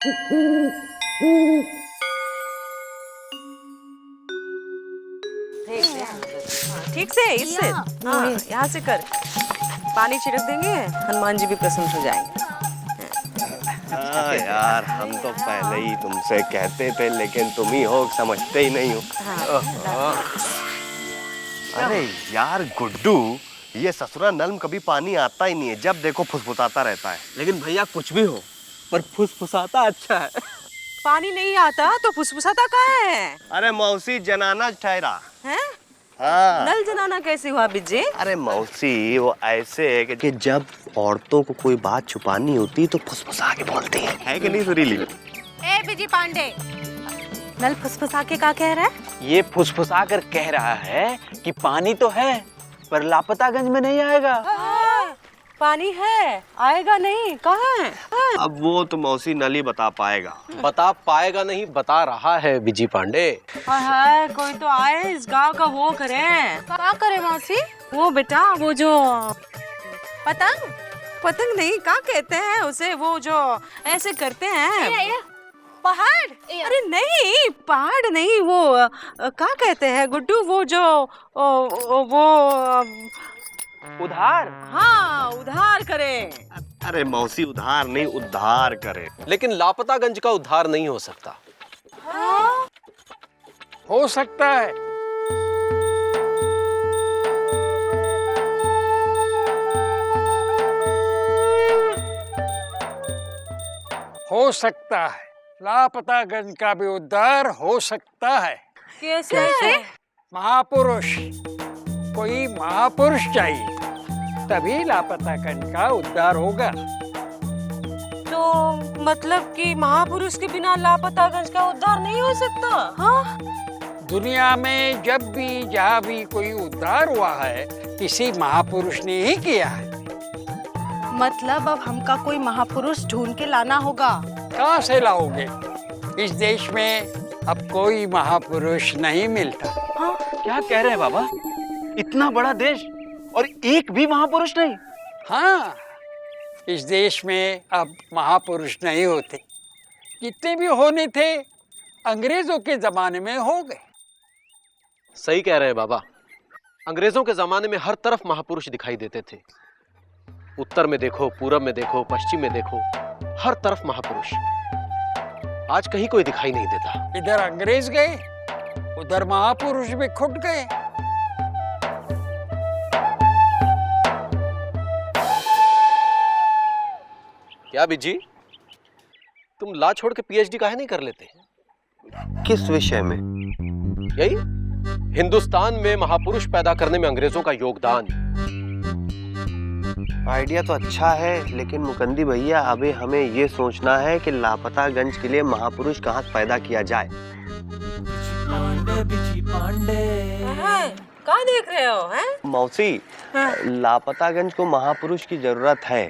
ठीक से इससे हाँ, यहाँ से कर। पानी छिड़क देंगे, हनुमान जी भी प्रसन्न हो जाएंगे। हाँ यार, हम तो पहले ही तुमसे कहते थे, लेकिन तुम ही हो समझते ही नहीं हो। हाँ। अरे यार गुड्डू, ये ससुरा नल में कभी पानी आता ही नहीं है, जब देखो फुसफुसाता रहता है। लेकिन भैया कुछ भी हो, पर फुसफुसाता अच्छा है। पानी नहीं आता तो फुसफुसाता कहाँ है? अरे मौसी जनाना ठहरा हैं? हाँ। नल जनाना कैसे हुआ बिज्जे? अरे मौसी, वो ऐसे है कि जब औरतों को कोई बात छुपानी होती तो फुसफुसा के बोलती है कि नहीं सुरीली? ए बिजी पांडे, नल फुसफुसा के क्या कह रहा है? ये फुसफुसा कर कह रहा है कि पानी तो है पर लापतागंज में नहीं आएगा। पानी है, आएगा नहीं, कहाँ है? अब वो तो मौसी नल ही बता पाएगा। बता पाएगा नहीं, बता रहा है विजी पांडे। हाय, कोई तो आए इस गांव का वो करे। क्या करे मौसी? वो बेटा, वो जो पतंग पतंग नहीं, क्या कहते हैं उसे, वो जो ऐसे करते हैं। पहाड़? अरे नहीं, पहाड़ नहीं, वो क्या कहते हैं गुड्डू, वो जो वो उधार? हाँ, उधार करे। अरे मौसी, उधार नहीं, उद्धार करे। लेकिन लापतागंज का उद्धार नहीं हो सकता। हाँ? हो सकता है। हो सकता है, लापतागंज का भी उद्धार हो सकता है। कैसे? महापुरुष, कोई महापुरुष चाहिए, तभी लापतागंज का उद्धार होगा। तो मतलब कि महापुरुष के बिना लापतागंज का उद्धार नहीं हो सकता? हाँ? दुनिया में जब भी जहाँ भी कोई उद्धार हुआ है, किसी महापुरुष ने ही किया है। मतलब अब हमका कोई महापुरुष ढूंढ के लाना होगा। कहाँ से लाओगे? इस देश में अब कोई महापुरुष नहीं मिलता। हाँ? क्या कह रहे हैं बाबा? इतना बड़ा देश और एक भी महापुरुष नहीं? हाँ, इस देश में अब महापुरुष नहीं होते। जितने भी होने थे अंग्रेजों के जमाने में हो गए। सही कह रहे हैं बाबा। अंग्रेजों के जमाने में हर तरफ महापुरुष दिखाई देते थे। उत्तर में देखो, पूरब में देखो, पश्चिम में देखो, हर तरफ महापुरुष। आज कहीं कोई दिखाई नहीं देता। इधर अंग्रेज गए, उधर महापुरुष भी खुट गए। क्या बिजी, तुम ला छोड़ के पीएचडी काहे नहीं कर लेते? किस विषय में? यही हिंदुस्तान में महापुरुष पैदा करने में अंग्रेजों का योगदान। आइडिया तो अच्छा है, लेकिन मुकंदी भैया, अभी हमें ये सोचना है कि लापतागंज के लिए महापुरुष कहाँ पैदा किया जाए। क्या देख रहे हो? हैं? मौसी, लापतागंज को महापुरुष की जरूरत है,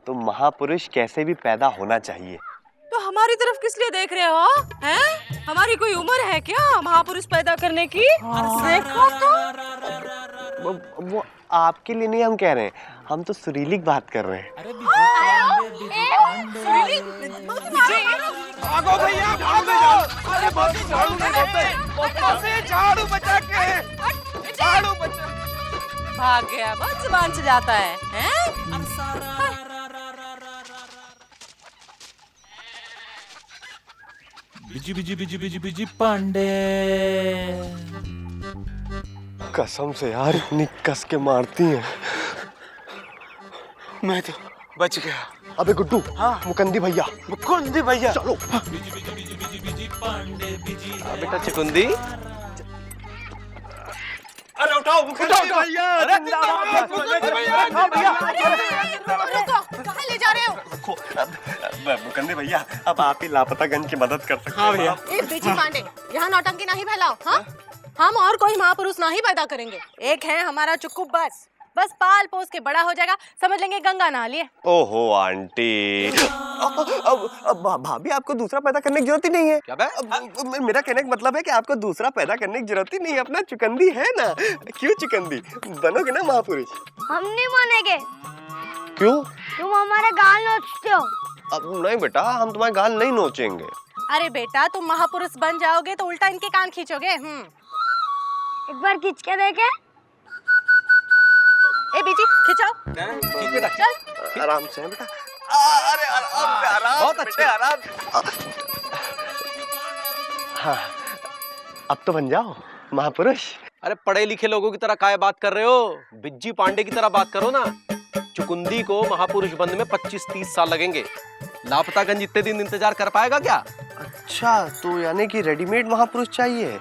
तो महापुरुष कैसे भी पैदा होना चाहिए। तो हमारी तरफ किस लिए देख रहे हो? हैं? हमारी कोई उम्र है क्या महापुरुष पैदा करने की? देखो तो। वो आपके लिए नहीं हम कह रहे हैं, हम तो सुरीली की बात कर रहे हैं। भागो भैया, भागो! अरे मौसी झाड़ू नहीं देते। मौसी झाड़ू बचा के, झाड़ू बचा। भाग गया, बहुत जुबान से जाता है। हैं? Busy busy busy busy busy Pandey. कसम से यार, इतनी कस के मारती हैं। मैं तो बच गया। अबे गुड्डू, हाँ? मुकंदी भैया, मुकुंदी भैया, चलो। Busy busy busy busy busy Pandey busy. बेटा चिकुंदी, अरे उठाओ मुकुंदी भैया। अरे मुकुंदी भैया, कहाँ ले जा रहे हो? मुकंदी भैया, अब आप ही लापतागंज की मदद कर सकते हैं। हाँ भैया। ए बिजी पांडे, यहाँ नौटंकी नहीं फैलाओ। हाँ, हम और कोई महापुरुष नहीं पैदा करेंगे। एक है हमारा चुक्कू, बस पाल पोस के बड़ा हो जाएगा, समझ लेंगे गंगा नहा लिए। ओहो आंटी, अब भाभी, आपको दूसरा पैदा करने की जरूरत ही नहीं है। क्या बे? मेरा कहने का मतलब है कि आपको दूसरा पैदा करने की जरूरत ही नहीं है, अपना चुकंदी है ना। क्यों चुकंदी, बनोगे ना महापुरुष। हम नहीं मानेंगे। क्यों? तुम हमारे गाल नोचते हो। अब नहीं बेटा, हम तुम्हारे गाल नहीं नोचेंगे। अरे बेटा, तुम महापुरुष बन जाओगे तो उल्टा इनके कान खींचोगे। एक बार खींच के देखे। ए बीजी, खिंचाओ। चल। आराम से बेटा। अरे आराम से, आराम। बहुत अच्छे, आराम। हाँ, अब तो बन जाओ महापुरुष। अरे पढ़े लिखे लोगों की तरह काय बात कर रहे हो? बिज्जी पांडे की तरह बात करो ना। चुकुंदी को महापुरुष बनने में 25-30 साल लगेंगे। लापतागंज इतने दिन इंतजार कर पाएगा क्या? अच्छा, तो यानी कि रेडीमेड महापुरुष चाहिए।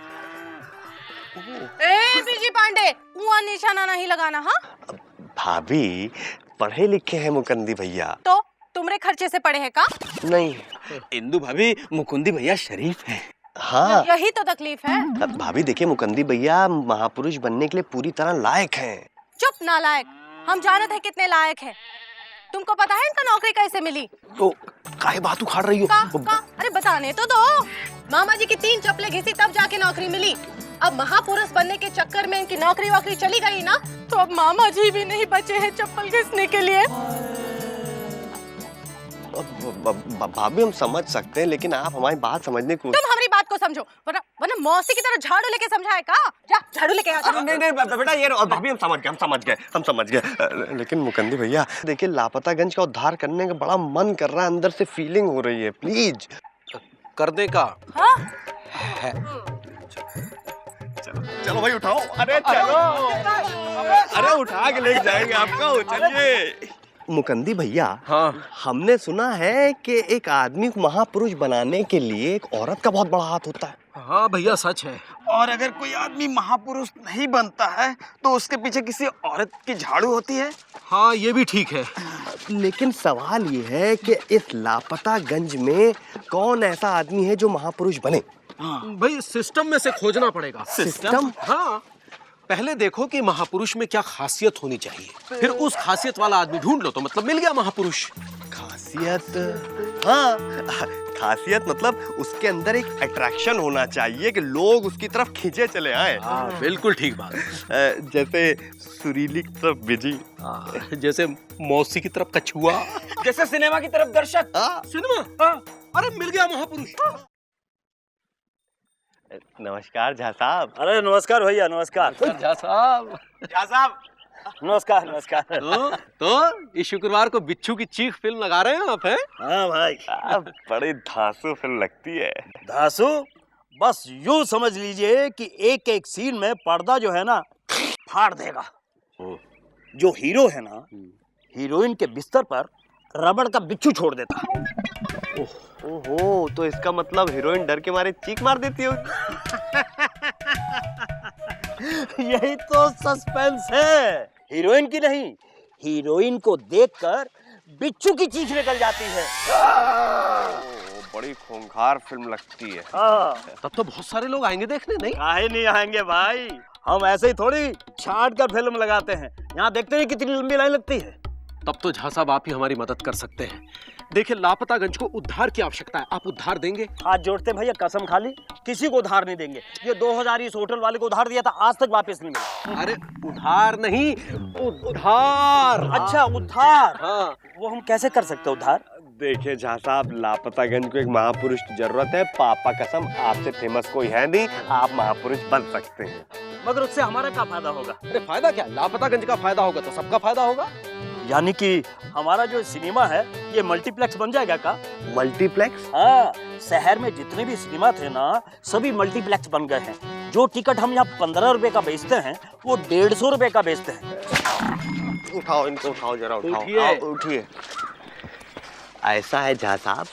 ए बीजी पांडे, मुंह निशाना नहीं लगाना। हाँ भाभी, पढ़े लिखे हैं मुकंदी भैया। तो तुमरे खर्चे से पढ़े हैं का? नहीं। इंदु भाभी, मुकुंदी भैया शरीफ है। हाँ यही तो तकलीफ है। भाभी देखिए, मुकंदी भैया महापुरुष बनने के लिए पूरी तरह लायक हैं। चुप नालायक, हम जानते हैं कितने लायक हैं। तुमको पता है इनका नौकरी कैसे मिली? तो काहे बात उखाड़ रही हो? अरे बताने तो दो। मामा जी की 3 चप्पलें घिसी तब जाके नौकरी मिली। अब महापुरुष बनने के चक्कर में इनकी नौकरी वोकरी चली गई ना, तो अब मामा जी भी नहीं बचे हैं चप्पल घिसने के लिए। भाभी हम समझ सकते हैं, लेकिन आप हमारी बात समझने की तुम हमारी बात को समझो, वरना मौसी की तरह झाड़ू लेके समझाए का? जा झाड़ू लेके आ। नहीं बेटा, ये भाभी हम समझ गए। लेकिन मुकंदी भैया देखिए, लापतागंज का उद्धार करने का बड़ा मन कर रहा है, अंदर से फीलिंग हो रही है। प्लीज करने का। हाँ? चलो भाई उठाओ। अरे चलो, अरे उठा के लेके जाएंगे आपको। चलिए मुकंदी भैया। हाँ, हमने सुना है कि एक आदमी को महापुरुष बनाने के लिए एक औरत का बहुत बड़ा हाथ होता है। हाँ भैया, सच है। और अगर कोई आदमी महापुरुष नहीं बनता है तो उसके पीछे किसी औरत की झाड़ू होती है। हाँ, ये भी ठीक है। लेकिन सवाल ये है कि इस लापतागंज में कौन ऐसा आदमी है जो महापुरुष बने? भाई सिस्टम में से खोजना पड़ेगा। सिस्टम? हाँ, पहले देखो कि महापुरुष में क्या खासियत होनी चाहिए, फिर उस खासियत वाला आदमी ढूंढ लो तो मतलब मिल गया महापुरुष। खासियत? हाँ, खासियत मतलब उसके अंदर एक अट्रैक्शन होना चाहिए कि लोग उसकी तरफ खींचे चले आए। हाँ, बिल्कुल ठीक बात। जैसे सुरीली की तरफ बिजी, जैसे मौसी की तरफ कछुआ, जैसे सिनेमा की तरफ दर्शक। सिनेमा। अरे मिल गया महापुरुष। नमस्कार झा साहब। अरे नमस्कार भैया, नमस्कार। झा साहब। नमस्कार नमस्कार। तो इस शुक्रवार को बिच्छू की चीख फिल्म लगा रहे हैं आप, हैं? हाँ भाई, बड़ी धांसू फिल्म लगती है। धासु, बस यूं समझ लीजिए कि एक एक सीन में पर्दा जो है ना फाड़ देगा। जो हीरो है ना, हीरोइन के बिस्तर पर रबड़ का बिच्छू छोड़ देता है। ओहो, तो इसका मतलब हीरोइन डर के मारे चीख मार देती है। यही तो सस्पेंस है। हीरोइन की नहीं, हीरोइन को देखकर बिच्छू की चीख निकल जाती है। बड़ी खूंखार फिल्म लगती है। तब तो बहुत सारे लोग आएंगे देखने, नहीं? काहे नहीं आएंगे भाई, हम ऐसे ही थोड़ी छांट कर फिल्म लगाते हैं। यहाँ देखते हैं कितनी लंबी लाइन लगती है। तब तो झा साहब आप ही हमारी मदद कर सकते हैं। देखिए, लापतागंज को उद्धार की आवश्यकता है, आप उद्धार देंगे? हाथ जोड़ते भैया, कसम खाली किसी को उधार नहीं देंगे। ये 2000 इस होटल वाले को उधार दिया था, आज तक वापस नहीं मिला। अरे उधार नहीं, उद्धार। अच्छा उद्धार। हाँ। वो हम कैसे कर सकते हैं उद्धार? देखिए झा साहब, लापतागंज को एक महापुरुष की जरूरत है। पापा कसम, आपसे फेमस कोई है नहीं, आप महापुरुष बन सकते हैं। मगर उससे हमारा क्या फायदा होगा? अरे फायदा क्या, लापतागंज का फायदा होगा तो सबका फायदा होगा। यानी कि हमारा जो सिनेमा है ये मल्टीप्लेक्स बन जाएगा का? मल्टीप्लेक्स? हाँ, शहर में जितने भी सिनेमा थे ना, सभी मल्टीप्लेक्स बन गए हैं। जो टिकट हम यहाँ 15 रुपए का बेचते हैं, वो 150 रुपए का बेचते हैं। उठाओ इनको, उठाओ जरा, उठाओ। उठिए। उठिए। ऐसा है झा साहब,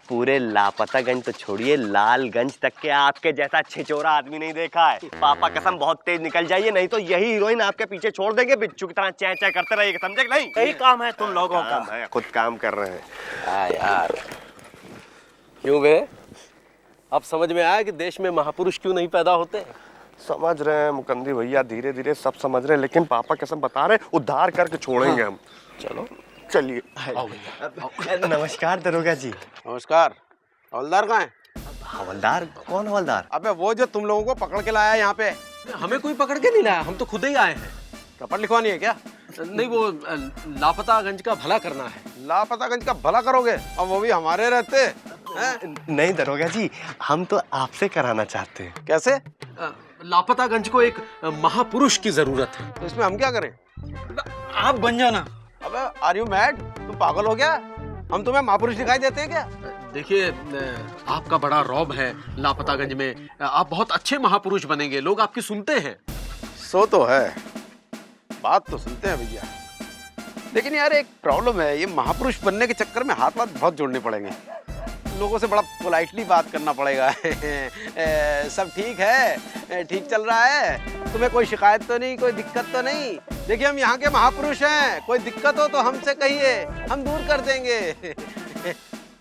पूरे लापतागंज तो छोड़िए, लालगंज तक के आपके जैसा छिचोरा आदमी नहीं देखा है। पापा कसम, बहुत तेज निकल जाइए, नहीं तो यही हीरोइन आपके पीछे छोड़ देंगे, बिच्छू की तरह चै चै करते रहिएगा, समझे कि नहीं? यही काम है तुम लोगों का। है, खुद काम कर रहे हैं। यार क्यों बे, अब समझ में आया कि देश में महापुरुष क्यों नहीं पैदा होते? समझ रहे हैं मुकंदी भैया, धीरे धीरे सब समझ रहे हैं, लेकिन पापा कसम बता रहे, उद्धार करके छोड़ेंगे हम। चलो चलिए। आओ भैया। नमस्कार दरोगा जी। नमस्कार। हवलदार कहाँ है? हवलदार? कौन हवलदार? अबे वो जो तुम लोगों को पकड़ के लाया यहाँ पे। हमें कोई पकड़ के नहीं लाया, हम तो खुद ही आए हैं। रपट लिखवानी है क्या? नहीं, वो लापतागंज का भला करना है। लापतागंज का भला करोगे और वो भी हमारे रहते हैं? नहीं दरोगा जी, हम तो आपसे कराना चाहते हैं। कैसे? लापतागंज को एक महापुरुष की जरूरत है। तो इसमें हम क्या करें? आप बन जाना। अबे आर यू मैड? तुम पागल हो गया? हम तुम्हें महापुरुष दिखाई देते हैं क्या? देखिए, आपका बड़ा रौब है लापतागंज में, आप बहुत अच्छे महापुरुष बनेंगे, लोग आपकी सुनते हैं। सो तो है, बात तो सुनते हैं भैया, लेकिन यार एक प्रॉब्लम है, ये महापुरुष बनने के चक्कर में हाथ बहुत जोड़ने पड़ेंगे, लोगों से बड़ा पोलाइटली बात करना पड़ेगा। सब ठीक है, ठीक चल रहा है, तुम्हें कोई शिकायत तो नहीं, कोई दिक्कत तो नहीं? देखिए हम यहाँ के महापुरुष हैं, कोई दिक्कत हो तो हमसे कहिए, हम दूर कर देंगे।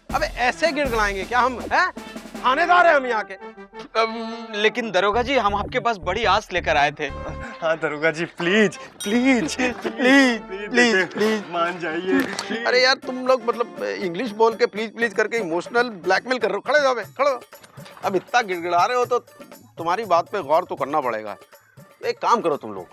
अबे ऐसे गिड़गिड़ाएंगे क्या हम? हैं? थानेदार हैं हम यहाँ के। लेकिन दरोगा जी, हम आपके पास बड़ी आस लेकर आए थे। हाँ दरोगा जी, please please please please please मान जाइए। अरे यार तुम लोग मतलब इंग्लिश बोल के प्लीज प्लीज करके इमोशनल ब्लैकमेल कर रहे हो। खड़े हो बे, खड़े हो। अब इतना गिड़गिड़ा रहे हो तो तुम्हारी बात पे गौर तो करना पड़ेगा। एक काम करो तुम लोग,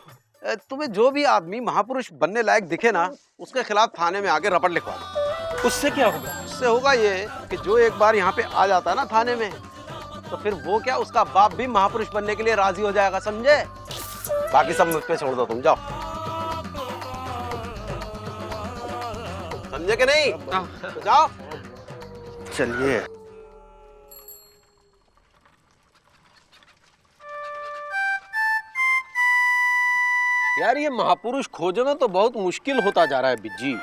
तुम्हें जो भी आदमी महापुरुष बनने लायक दिखे ना, उसके खिलाफ थाने में आके रपट लिखवा दो। उससे क्या होगा? उससे होगा ये कि जो एक बार यहाँ पे आ जाता है ना थाने में, तो फिर वो क्या, उसका बाप भी महापुरुष बनने के लिए राजी हो जाएगा, समझे? बाकी सब मुझ पे छोड़ दो, तुम जाओ। समझे कि नहीं? तो जाओ। चलिए। यार ये महापुरुष खोजना तो बहुत मुश्किल होता जा रहा है बिज्जी।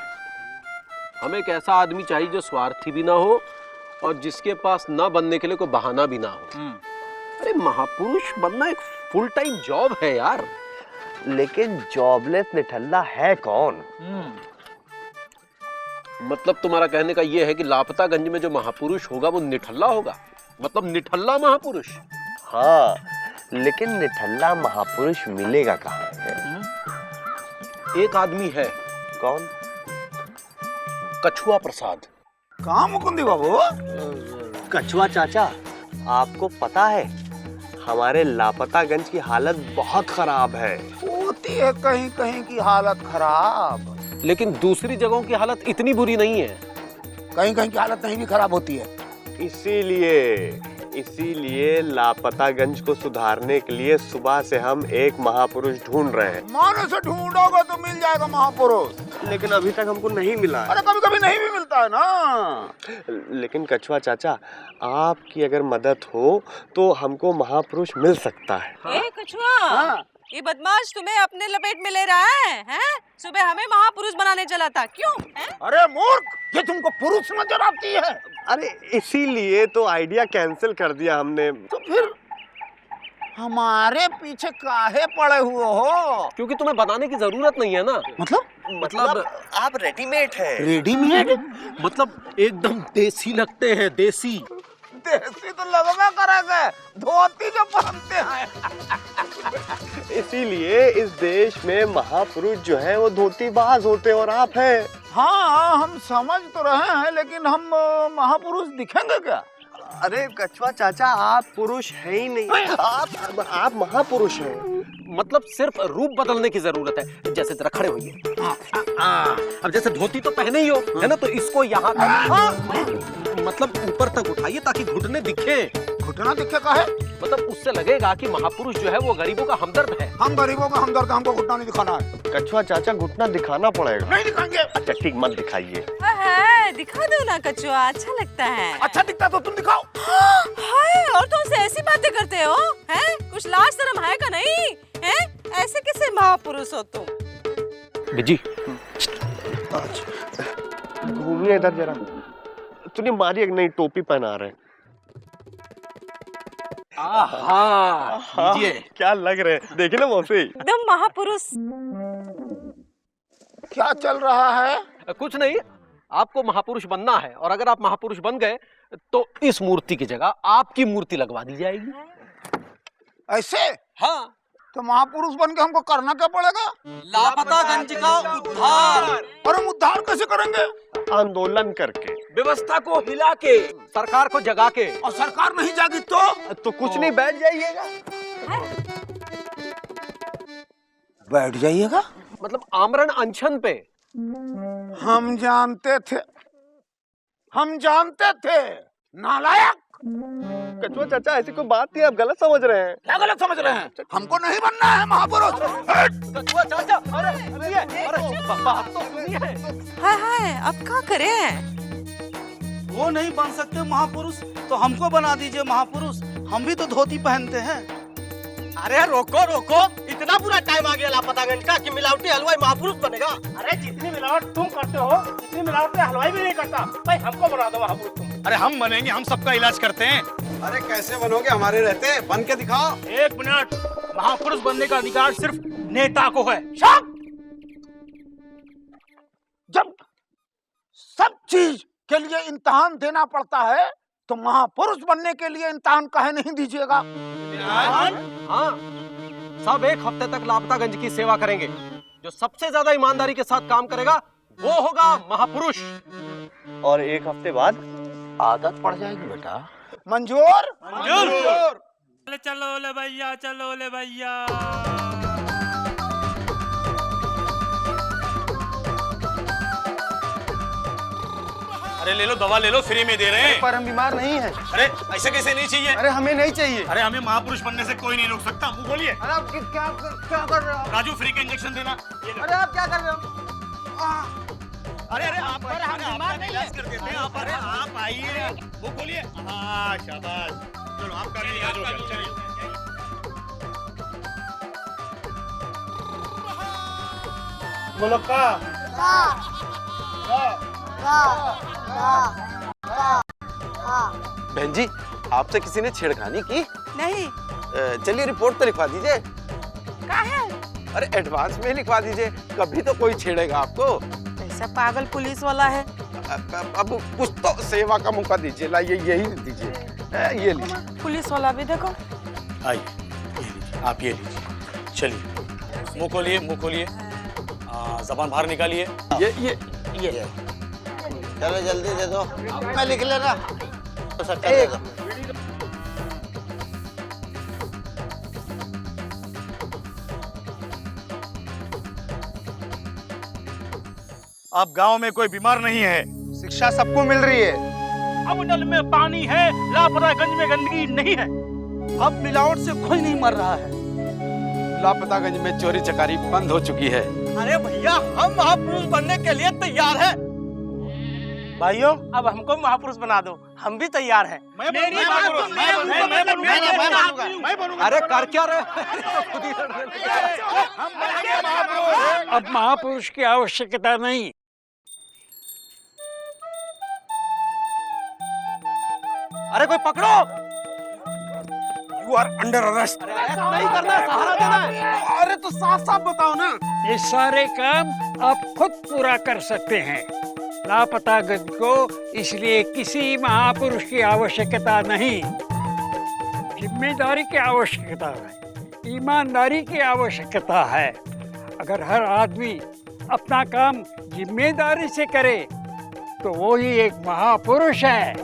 हमें एक ऐसा आदमी चाहिए जो स्वार्थी भी ना हो और जिसके पास ना बनने के लिए कोई बहाना भी ना हो। अरे महापुरुष बनना एक फुल टाइम जॉब है यार। लेकिन जॉबलेस निठल्ला है कौन? मतलब तुम्हारा कहने का ये है कि लापतागंज में जो महापुरुष होगा वो निठल्ला होगा, मतलब निठल्ला महापुरुष? हाँ, लेकिन निठल्ला महापुरुष मिलेगा कहाँ है? एक आदमी है। कौन? कछुआ प्रसाद। कहाँ मुकुंदी बाबू? कछुआ चाचा, आपको पता है हमारे लापतागंज की हालत बहुत खराब है। होती है कहीं कहीं की हालत खराब, लेकिन दूसरी जगहों की हालत इतनी बुरी नहीं है। कहीं कहीं की हालत नहीं भी खराब होती है। इसीलिए लापतागंज को सुधारने के लिए सुबह से हम एक महापुरुष ढूंढ रहे हैं। मानो से ढूंढोगे तो मिल जाएगा महापुरुष, लेकिन अभी तक हमको नहीं मिला है। अरे कभी कभी नहीं भी मिलता है ना। लेकिन कछुआ चाचा, आपकी अगर मदद हो तो हमको महापुरुष मिल सकता है। ए कछुआ, ये बदमाश तुम्हें अपने लपेट में ले रहा है, हैं? सुबह हमें महापुरुष बनाने चला था, क्यों? हैं? अरे मूर्ख, ये तुमको पुरुष नजर आती है? अरे इसीलिए तो आइडिया कैंसिल कर दिया हमने। तो फिर हमारे पीछे काहे पड़े हुए हो? क्योंकि तुम्हें बनाने की जरूरत नहीं है ना। मतलब आप रेडीमेड हैं। रेडीमेड? मतलब एकदम देसी लगते हैं, देसी। देसी तो लगवा करेंगे, धोती जो पहनते हैं। इसीलिए इस देश में महापुरुष जो है वो धोतीबाज होते हैं और आप हैं। हाँ, हम समझ तो रहे हैं, लेकिन हम महापुरुष दिखेंगे क्या? अरे कछुआ चाचा, आप पुरुष है ही नहीं, आप महापुरुष हैं। मतलब सिर्फ रूप बदलने की जरूरत है। जैसे जरा खड़े होइए। अब जैसे धोती तो पहने ही हो, है ना, तो इसको यहाँ मतलब ऊपर तक उठाइए ताकि घुटने दिखे। घुटना दिखे का है? मतलब उससे लगेगा कि महापुरुष जो है वो गरीबों का हमदर्द है। हम गरीबों का हमदर्द, हमको घुटना नहीं दिखाना है। कछुआ चाचा, घुटना दिखाना पड़ेगा। नहीं दिखाएंगे। अच्छा ठीक, मत दिखाइए। दिखा दो ना कछुआ, अच्छा लगता है। अच्छा दिखता तो तुम दिखाओ। हाय, और तुम ऐसी बातें करते हो, हैं? कुछ लाज शर्म है का नहीं? हैं? ऐसे कैसे महापुरुष हो तुम? बिजी, घूमिए इधर जरा। तूने मारी एक नई टोपी पहना रहे। ये क्या लग रहे हैं, देखिए ना मौसी। एकदम महापुरुष। क्या चल रहा है? कुछ नहीं, आपको महापुरुष बनना है और अगर आप महापुरुष बन गए तो इस मूर्ति की जगह आपकी मूर्ति लगवा दी जाएगी। ऐसे? हाँ। तो महापुरुष बन के हमको करना क्या पड़ेगा? लापतागंज का उद्धार। और हम उद्धार कैसे करेंगे? आंदोलन करके, व्यवस्था को हिला के, सरकार को जगा के। और सरकार नहीं जागी तो कुछ नहीं, बैठ जाइएगा। बैठ जाइएगा? मतलब आमरण अनशन पे। हम जानते थे नालायक। कछुआ चाचा ऐसी कोई बात नहीं, आप गलत समझ रहे हैं। क्या गलत समझ रहे हैं? हमको नहीं बनना है महापुरुष। कछुआ चाचा, अरे बात तो सुनिए। हाय हाय, अब क्या करें? वो नहीं बन सकते महापुरुष तो हमको बना दीजिए महापुरुष, हम भी तो धोती पहनते हैं। अरे रोको रोको, इतना बुरा टाइम आ गया लापतागंज का कि मिलावटी हलवाई महापुरुष बनेगा। अरे जितनी मिलावट तुम करते हो उतनी मिलावट हलवाई भी नहीं करता। भाई हमको बना दो महापुरुष तुम। अरे हम बनेंगे, हम सबका इलाज करते हैं। अरे कैसे बनोगे हमारे रहते? बन के दिखाओ। 1 मिनट, महापुरुष बनने का अधिकार सिर्फ नेता को है। जब सब चीज के लिए इम्तिहान देना पड़ता है तो महापुरुष बनने के लिए इम्तिहान काहे नहीं दीजिएगा? हाँ, सब 1 हफ्ते तक लापतागंज की सेवा करेंगे। जो सबसे ज्यादा ईमानदारी के साथ काम करेगा वो होगा महापुरुष। और 1 हफ्ते बाद आदत पड़ जाएगी बेटा। मंजूर? चलो ले भैया, चलो ले भैया। अरे ले लो, दवा ले लो, फ्री में दे रहे हैं। पर हम बीमार नहीं हैं। अरे ऐसे कैसे नहीं चाहिए? अरे हमें नहीं चाहिए। अरे हमें महापुरुष बनने से कोई नहीं रोक सकता। मुंह खोलिए। अरे आप क्या कर रहे हो? राजू, फ्री का इंजेक्शन देना। अरे आप क्या कर रहे हो? अरे आप बीमार नहीं है। कर देते हैं आप। अरे आप आइए, मुंह खोलिए। हाँ शाबाश, चलो आपका भी इलाज हो गया। चलिए बोलो का। बहन जी, आपसे किसी ने छेड़खानी की? नहीं। चलिए रिपोर्ट तो लिखवा दीजिए। क्या है? अरे एडवांस में ही लिखवा दीजिए, कभी तो कोई छेड़ेगा आपको। ऐसा पागल पुलिस वाला है। अब कुछ तो सेवा का मौका दीजिए। लाइए यही दीजिए, ये लीजिए। पुलिस वाला भी देखो। आइए, ये लीजिए, आप ये लीजिए। चलिए मुंह खोलिए, मुंह खोलिए, जबान बाहर निकालिए। ये चलो जल्दी दे दो। मैं लिख लेना। अब गांव में कोई बीमार नहीं है, शिक्षा सबको मिल रही है। अब नल में पानी है, लापतागंज में गंदगी नहीं है, अब मिलावट से कोई नहीं मर रहा है। लापतागंज में चोरी चकारी बंद हो चुकी है। अरे भैया, हम महापुरुष बनने के लिए तैयार हैं। भाइयों, अब हमको महापुरुष बना दो, हम भी तैयार हैं। अरे कर क्या रहे? अब महापुरुष की आवश्यकता नहीं। अरे कोई पकड़ो। You are under arrest. नहीं करना, सहारा देना है। अरे तो साफ साफ बताओ ना। ये सारे काम आप खुद पूरा कर सकते हैं। लापतागंज को इसलिए किसी महापुरुष की आवश्यकता नहीं, जिम्मेदारी की आवश्यकता है, ईमानदारी की आवश्यकता है। अगर हर आदमी अपना काम जिम्मेदारी से करे तो वो ही एक महापुरुष है।